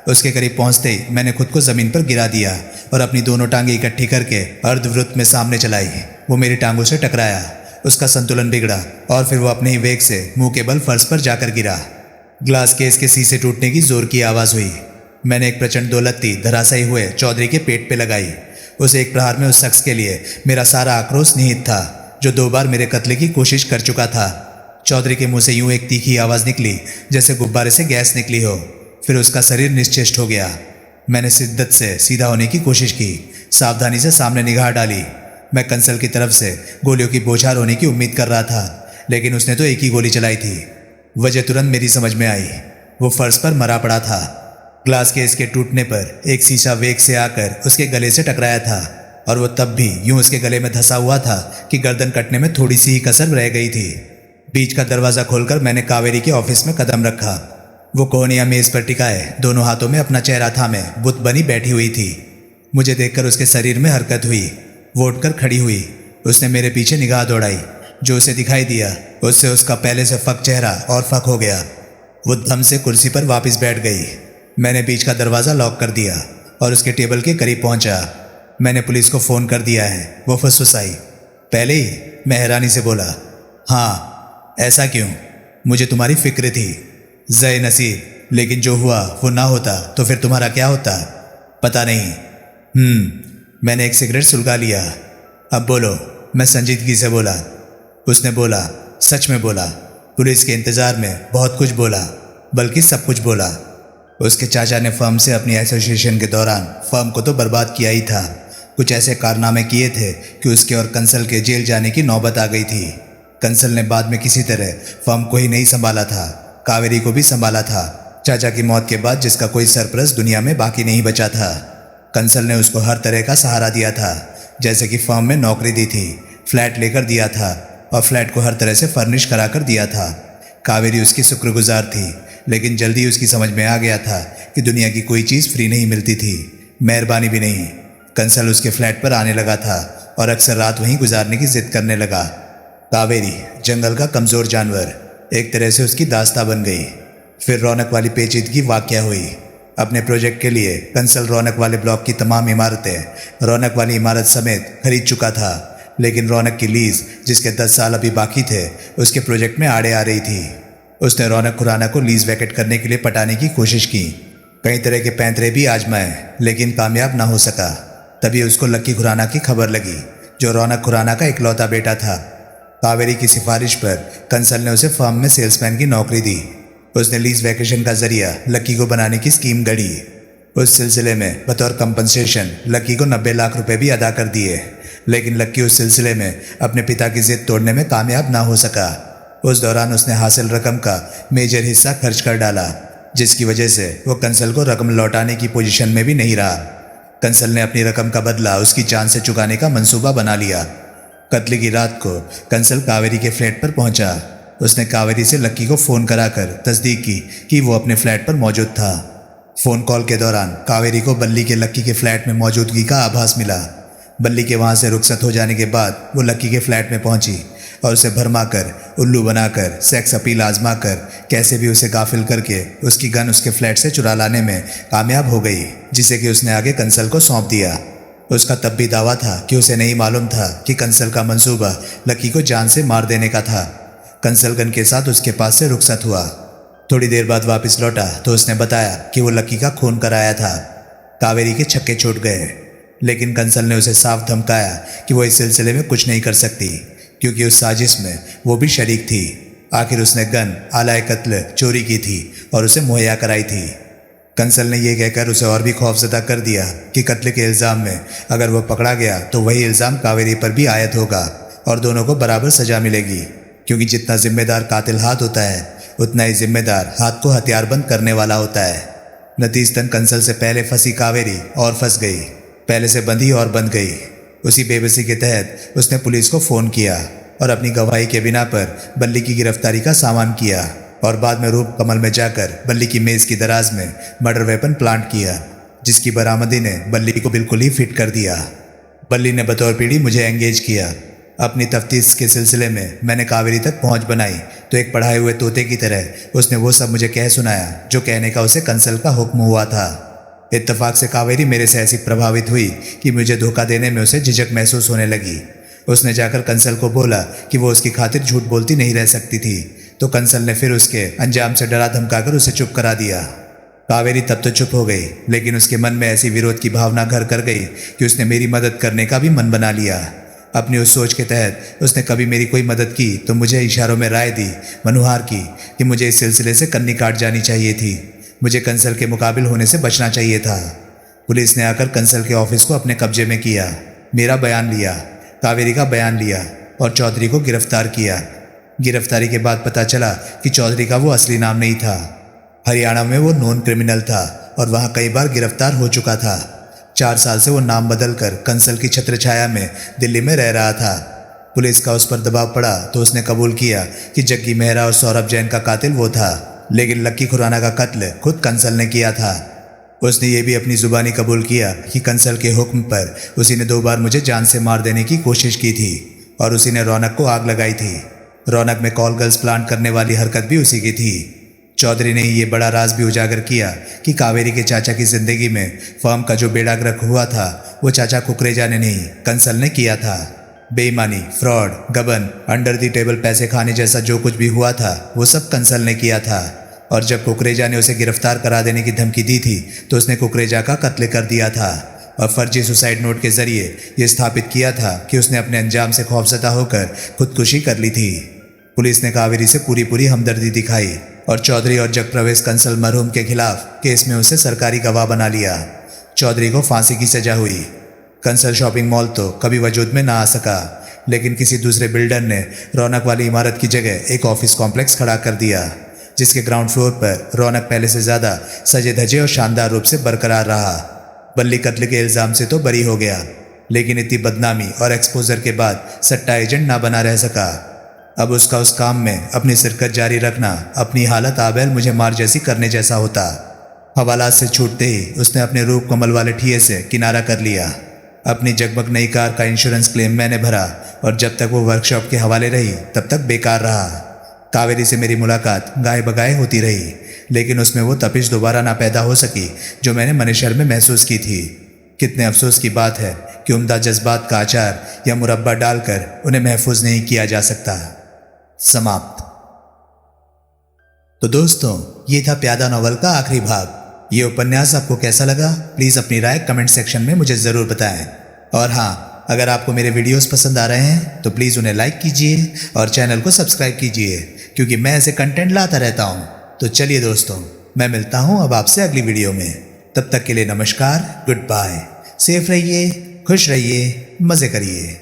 उसके करीब पहुंचते ही मैंने खुद को जमीन पर गिरा दिया और अपनी दोनों टांगे इकट्ठी करके अर्धवृत्त में सामने चलाई। वो मेरी टांगों से टकराया, उसका संतुलन बिगड़ा और फिर वो अपने ही वेग से मुंह के बल फर्श पर जाकर गिरा। ग्लास केस के शीशे टूटने की जोर की आवाज़ हुई। मैंने एक प्रचंड दौलती धराशायी हुए चौधरी के पेट पे लगाई। उस एक प्रहार में उस शख्स के लिए मेरा सारा आक्रोश निहित था जो 2 बार मेरे कत्ले की कोशिश कर चुका था। चौधरी के मुंह से यूं एक तीखी आवाज़ निकली जैसे गुब्बारे से गैस निकली हो। फिर उसका शरीर निश्चेष्ट हो गया। मैंने शिद्दत से सीधा होने की कोशिश की, सावधानी से सामने निगाह डाली। मैं कंसल की तरफ से गोलियों की बौछार होने की उम्मीद कर रहा था, लेकिन उसने तो एक ही गोली चलाई थी। वजह तुरंत मेरी समझ में आई। वो फर्श पर मरा पड़ा था। ग्लास केस के टूटने पर एक शीशा वेग से आकर उसके गले से टकराया था और वो तब भी यूं उसके गले में धंसा हुआ था कि गर्दन कटने में थोड़ी सी ही कसर रह गई थी। बीच का दरवाज़ा खोलकर मैंने कावेरी के ऑफिस में कदम रखा। वो कोहनिया मेज पर टिकाए दोनों हाथों में अपना चेहरा थामे बुत बनी बैठी हुई थी। मुझे देखकर उसके शरीर में हरकत हुई। वो उठकर खड़ी हुई। उसने मेरे पीछे निगाह दौड़ाई। जो उसे दिखाई दिया उससे उसका पहले से फक चेहरा और फक हो गया। वो दम से कुर्सी पर वापस बैठ गई। मैंने बीच का दरवाज़ा लॉक कर दिया और उसके टेबल के करीब पहुंचा। मैंने पुलिस को फ़ोन कर दिया है, वो फुसफुसाई। पहले ही? मैं हैरानी से बोला। हाँ। ऐसा क्यों? मुझे तुम्हारी फिक्र थी ज़य नसीब, लेकिन जो हुआ वो ना होता तो फिर तुम्हारा क्या होता? पता नहीं। मैंने एक सिगरेट सुलगा लिया। अब बोलो, मैं संजीदगी से बोला। उसने बोला, सच में बोला। पुलिस के इंतज़ार में बहुत कुछ बोला, बल्कि सब कुछ बोला। उसके चाचा ने फर्म से अपनी एसोसिएशन के दौरान फर्म को तो बर्बाद किया ही था, कुछ ऐसे कारनामे किए थे कि उसके और कंसल के जेल जाने की नौबत आ गई थी। कंसल ने बाद में किसी तरह फर्म को ही नहीं संभाला था, कावेरी को भी संभाला था। चाचा की मौत के बाद जिसका कोई सरपरस्त दुनिया में बाकी नहीं बचा था। कंसल ने उसको हर तरह का सहारा दिया था, जैसे कि फर्म में नौकरी दी थी, फ्लैट लेकर दिया था और फ्लैट को हर तरह से फर्निश करा कर दिया था। कावेरी उसकी शुक्रगुजार थी, लेकिन जल्दी उसकी समझ में आ गया था कि दुनिया की कोई चीज़ फ्री नहीं मिलती थी, मेहरबानी भी नहीं। कंसल उसके फ्लैट पर आने लगा था और अक्सर रात वहीं गुजारने की जिद करने लगा। कावेरी, जंगल का कमज़ोर जानवर, एक तरह से उसकी दास्ता बन गई। फिर रौनक वाली पेचीदगी वाक़या हुई। अपने प्रोजेक्ट के लिए कंसल रौनक वाले ब्लॉक की तमाम इमारतें रौनक वाली इमारत समेत खरीद चुका था, लेकिन रौनक की लीज, जिसके 10 साल अभी बाकी थे, उसके प्रोजेक्ट में आड़े आ रही थी। उसने रौनक खुराना को लीज वैकेट करने के लिए पटाने की कोशिश की, कई तरह के पैंतरे भी आजमाए, लेकिन कामयाब ना हो सका। तभी उसको लक्की खुराना की खबर लगी, जो रौनक खुराना का इकलौता बेटा था। कावेरी की सिफारिश पर कंसल ने उसे फर्म में सेल्समैन की नौकरी दी। उसने लीज वैकेशन का जरिया लक्की को बनाने की स्कीम गढ़ी। उस सिलसिले में बतौर कंपनसेशन लक्की को 90 लाख रुपए भी अदा कर दिए, लेकिन लक्की उस सिलसिले में अपने पिता की जिद तोड़ने में कामयाब ना हो सका। उस दौरान उसने हासिल रकम का मेजर हिस्सा खर्च कर डाला, जिसकी वजह से वो कंसल को रकम लौटाने की पोजीशन में भी नहीं रहा। कंसल ने अपनी रकम का बदला उसकी जान से चुकाने का मंसूबा बना लिया। कत्ल की रात को कंसल कावेरी के फ्लैट पर पहुंचा। उसने कावेरी से लक्की को फ़ोन कराकर तस्दीक की कि वो अपने फ्लैट पर मौजूद था। फ़ोन कॉल के दौरान कावेरी को बल्ली के लक्की के फ्लैट में मौजूदगी का आभास मिला। बल्ली के वहाँ से रुखसत हो जाने के बाद वो लक्की के फ्लैट में पहुंची और उसे भरमाकर, उल्लू बनाकर, सेक्स अपील आजमा कर, कैसे भी उसे गाफिल करके उसकी गन उसके फ्लैट से चुरा लाने में कामयाब हो गई, जिसे कि उसने आगे कंसल को सौंप दिया। उसका तब भी दावा था कि उसे नहीं मालूम था कि कंसल का मंसूबा लक्की को जान से मार देने का था। कंसल गन के साथ उसके पास से रुखसत हुआ। थोड़ी देर बाद वापस लौटा तो उसने बताया कि वो लक्की का खून कराया था। कावेरी के छक्के छूट गए, लेकिन कंसल ने उसे साफ धमकाया कि वो इस सिलसिले में कुछ नहीं कर सकती, क्योंकि उस साजिश में वो भी शरीक थी। आखिर उसने गन आलाए कत्ल चोरी की थी और उसे मुहैया कराई थी। कंसल ने यह कहकर उसे और भी खौफजदा कर दिया कि कत्ल के इल्ज़ाम में अगर वो पकड़ा गया तो वही इल्ज़ाम कावेरी पर भी आयत होगा और दोनों को बराबर सजा मिलेगी, क्योंकि जितना जिम्मेदार कातिल हाथ होता है, उतना ही जिम्मेदार हाथ को हथियारबंद करने वाला होता है। नतीजतन कंसल से पहले फंसी कावेरी और फंस गई, पहले से बंधी और बंध गई। उसी बेबसी के तहत उसने पुलिस को फ़ोन किया और अपनी गवाही के बिना पर बल्ली की गिरफ्तारी का सामान किया और बाद में रूप कमल में जाकर बल्ली की मेज़ की दराज में मर्डर वेपन प्लांट किया, जिसकी बरामदी ने बल्ली को बिल्कुल ही फिट कर दिया। बल्ली ने बतौर पीढ़ी मुझे एंगेज किया। अपनी तफ्तीश के सिलसिले में मैंने कावेरी तक पहुंच बनाई तो एक पढ़ाए हुए तोते की तरह उसने वो सब मुझे कह सुनाया जो कहने का उसे कंसल का हुक्म हुआ था। इत्तेफाक से कावेरी मेरे से ऐसी प्रभावित हुई कि मुझे धोखा देने में उसे झिझक महसूस होने लगी। उसने जाकर कंसल को बोला कि वो उसकी खातिर झूठ बोलती नहीं रह सकती थी, तो कंसल ने फिर उसके अंजाम से डरा धमकाकर उसे चुप करा दिया। कावेरी तब तो चुप हो गई, लेकिन उसके मन में ऐसी विरोध की भावना घर कर गई कि उसने मेरी मदद करने का भी मन बना लिया। अपनी उस सोच के तहत उसने कभी मेरी कोई मदद की तो मुझे इशारों में राय दी, मनुहार की कि मुझे इस सिलसिले से कन्नी काट जानी चाहिए थी। मुझे कंसल के मुकाबिल होने से बचना चाहिए था। पुलिस ने आकर कंसल के ऑफिस को अपने कब्जे में किया, मेरा बयान लिया, कावेरी का बयान लिया और चौधरी को गिरफ्तार किया। गिरफ्तारी के बाद पता चला कि चौधरी का वो असली नाम नहीं था। हरियाणा में वो नॉन क्रिमिनल था और वहाँ कई बार गिरफ्तार हो चुका था। 4 साल से वो नाम बदलकर कंसल की छत्रछाया में दिल्ली में रह रहा था। पुलिस का उस पर दबाव पड़ा तो उसने कबूल किया कि जग्गी मेहरा और सौरभ जैन का कातिल वो था, लेकिन लक्की खुराना का कत्ल खुद कंसल ने किया था। उसने ये भी अपनी जुबानी कबूल किया कि कंसल के हुक्म पर उसी ने 2 बार मुझे जान से मार देने की कोशिश की थी और उसी ने रौनक को आग लगाई थी। रौनक में कॉल गर्ल्स प्लांट करने वाली हरकत भी उसी की थी। चौधरी ने ये बड़ा राज भी उजागर किया कि कावेरी के चाचा की जिंदगी में फर्म का जो बेड़ा गर्क हुआ था वो चाचा कुकरेजा ने नहीं, कंसल ने किया था। बेईमानी, फ्रॉड, गबन, अंडर दी टेबल पैसे खाने जैसा जो कुछ भी हुआ था वो सब कंसल ने किया था। और जब कुकरेजा ने उसे गिरफ्तार करा देने की धमकी दी थी तो उसने कुकरेजा का कत्ल कर दिया था और फर्जी सुसाइड नोट के जरिए ये स्थापित किया था कि उसने अपने अंजाम से खौफजदा होकर खुदकुशी कर ली थी। पुलिस ने कावेरी से पूरी हमदर्दी दिखाई और चौधरी और जगप्रवेश कंसल मरहूम के खिलाफ केस में उसे सरकारी गवाह बना लिया। चौधरी को फांसी की सजा हुई। कंसल शॉपिंग मॉल तो कभी वजूद में ना आ सका, लेकिन किसी दूसरे बिल्डर ने रौनक वाली इमारत की जगह एक ऑफिस कॉम्प्लेक्स खड़ा कर दिया, जिसके ग्राउंड फ्लोर पर रौनक पहले से ज़्यादा सजे धजे और शानदार रूप से बरकरार रहा। बल्ली कत्ल के इल्ज़ाम से तो बरी हो गया, लेकिन इतनी बदनामी और एक्सपोजर के बाद सट्टा एजेंट ना बना रह सका। अब उसका उस काम में अपनी शिरकत जारी रखना अपनी हालत आबैल मुझे मार जैसी करने जैसा होता। हवालात से छूटते ही उसने अपने रूप कमल वाले ठिये से किनारा कर लिया। अपनी जगमग नई कार का इंश्योरेंस क्लेम मैंने भरा और जब तक वो वर्कशॉप के हवाले रही तब तक बेकार रहा। कावेरी से मेरी मुलाकात गाए बगाए होती रही, लेकिन उसमें वो तपिश दोबारा ना पैदा हो सकी जो मैंने मनेशर में महसूस की थी। कितने अफसोस की बात है कि उम्दा जज्बात का अचार या मुरब्बा डालकर उन्हें महफूज नहीं किया जा सकता। समाप्त। तो दोस्तों, ये था प्यादा नॉवल का आखिरी भाग। ये उपन्यास आपको कैसा लगा, प्लीज़ अपनी राय कमेंट सेक्शन में मुझे ज़रूर बताएं। और हाँ, अगर आपको मेरे वीडियोस पसंद आ रहे हैं तो प्लीज़ उन्हें लाइक कीजिए और चैनल को सब्सक्राइब कीजिए, क्योंकि मैं ऐसे कंटेंट लाता रहता हूँ। तो चलिए दोस्तों, मैं मिलता हूँ अब आपसे अगली वीडियो में। तब तक के लिए नमस्कार, गुड बाय। सेफ रहिए, खुश रहिए, मज़े करिए।